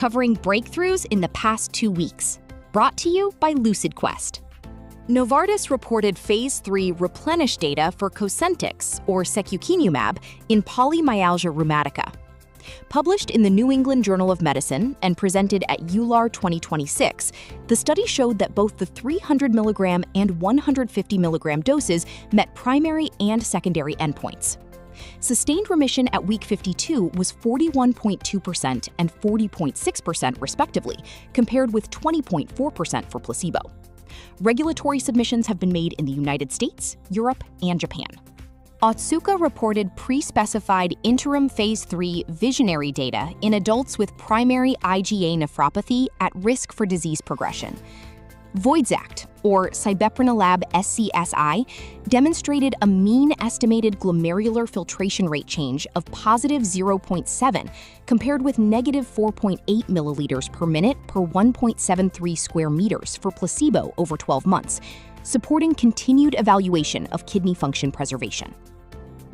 covering breakthroughs in the past 2 weeks. Brought to you by LucidQuest. Novartis reported Phase 3 replenish data for Cosentyx, or secukinumab, in polymyalgia rheumatica. Published in the New England Journal of Medicine and presented at EULAR 2026, the study showed that both the 300 mg and 150 mg doses met primary and secondary endpoints. Sustained remission at week 52 was 41.2% and 40.6% respectively, compared with 20.4% for placebo. Regulatory submissions have been made in the United States, Europe, and Japan. Otsuka reported pre-specified interim Phase 3 visionary data in adults with primary IgA nephropathy at risk for disease progression. VOYXACT, or sibeprenlimab SCSI, demonstrated a mean estimated glomerular filtration rate change of positive 0.7 compared with negative 4.8 milliliters per minute per 1.73 square meters for placebo over 12 months, supporting continued evaluation of kidney function preservation.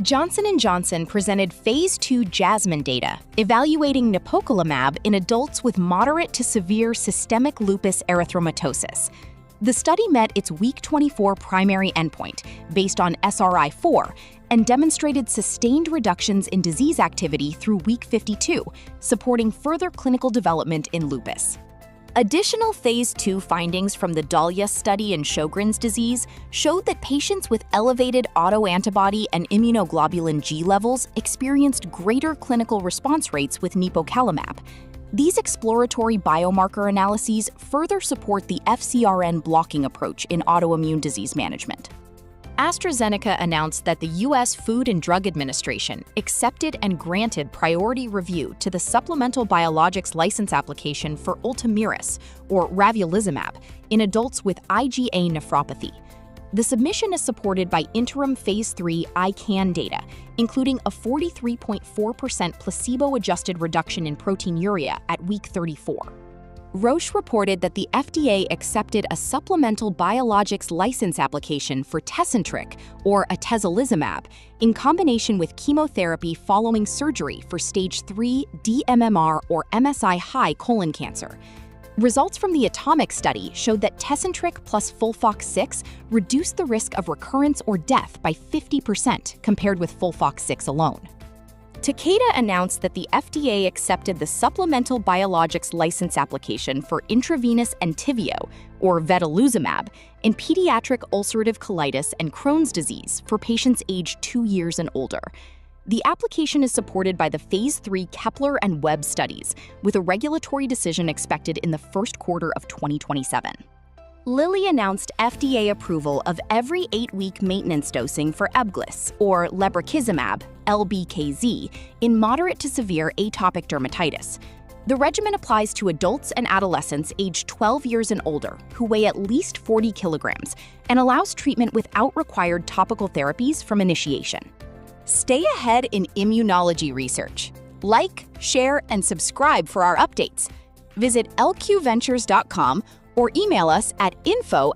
Johnson & Johnson presented Phase 2 JASMINE data evaluating nipocalimab in adults with moderate to severe systemic lupus erythematosus. The study met its week 24 primary endpoint based on SRI-4 and demonstrated sustained reductions in disease activity through week 52, supporting further clinical development in lupus. Additional Phase 2 findings from the DAHLIA study in Sjögren's disease showed that patients with elevated autoantibody and immunoglobulin G levels experienced greater clinical response rates with nipocalimab. These exploratory biomarker analyses further support the FcRn blocking approach in autoimmune disease management. AstraZeneca announced that the U.S. Food and Drug Administration accepted and granted priority review to the supplemental biologics license application for Ultomiris, or ravulizumab, in adults with IgA nephropathy. The submission is supported by interim Phase 3 ICANN data, including a 43.4% placebo-adjusted reduction in proteinuria at week 34. Roche reported that the FDA accepted a supplemental biologics license application for Tecentriq, or atezolizumab, in combination with chemotherapy following surgery for stage 3 dMMR or MSI-H colon cancer. Results from the Ultomiris study showed that Tecentriq plus FOLFOX6 reduced the risk of recurrence or death by 50% compared with FOLFOX6 alone. Takeda announced that the FDA accepted the supplemental biologics license application for intravenous ENTYVIO, or vedolizumab, in pediatric ulcerative colitis and Crohn's disease for patients aged 2 years and older. The application is supported by the Phase 3 Kepler and Webb studies, with a regulatory decision expected in the first quarter of 2027. Lilly announced FDA approval of every 8-week maintenance dosing for EBGLYSS, or lebrikizumab, LBKZ, in moderate to severe atopic dermatitis. The regimen applies to adults and adolescents aged 12 years and older who weigh at least 40 kilograms and allows treatment without required topical therapies from initiation. Stay ahead in immunology research. Like, share, and subscribe for our updates. Visit lqventures.com or email us at info